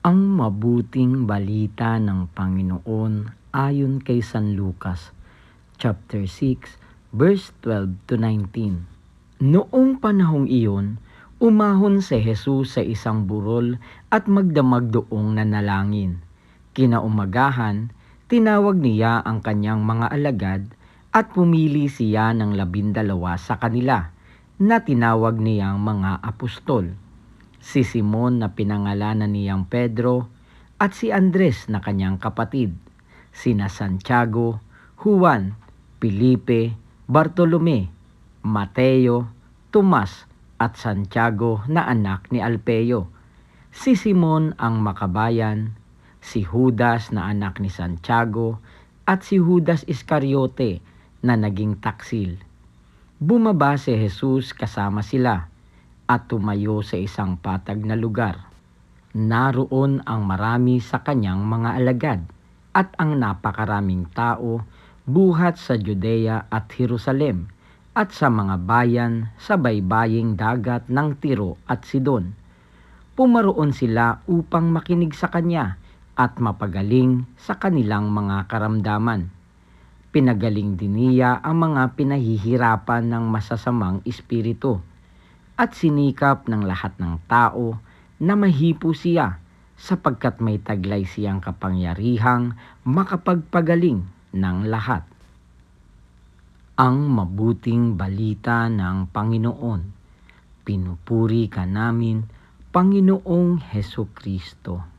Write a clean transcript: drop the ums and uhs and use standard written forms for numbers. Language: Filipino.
Ang mabuting balita ng Panginoon ayon kay San Lucas, chapter 6, verse 12 to 19. Noong panahong iyon, umahon si Jesus sa isang burol at magdamag doong nanalangin. Kinaumagahan, tinawag niya ang kanyang mga alagad at pumili siya ng 12 sa kanila na tinawag niyang mga apostol. Si Simon na pinangalanan niyang Pedro at si Andres na kanyang kapatid, sina Santiago, Juan, Felipe, Bartolome, Mateo, Tomas at Santiago na anak ni Alpeo, si Simon ang Makabayan, si Judas na anak ni Santiago at si Judas Iscariote na naging taksil. Bumaba si Jesus kasama sila at tumayo sa isang patag na lugar. Naroon ang marami sa kanyang mga alagad at ang napakaraming tao buhat sa Judea at Jerusalem at sa mga bayan sa baybaying dagat ng Tiro at Sidon. Pumaroon sila upang makinig sa kanya at mapagaling sa kanilang mga karamdaman. Pinagaling din niya ang mga pinahihirapan ng masasamang espiritu at sinikap ng lahat ng tao na mahipo siya sapagkat may taglay siyang kapangyarihang makapagpagaling ng lahat. Ang mabuting balita ng Panginoon. Pinupuri ka namin, Panginoong Hesukristo.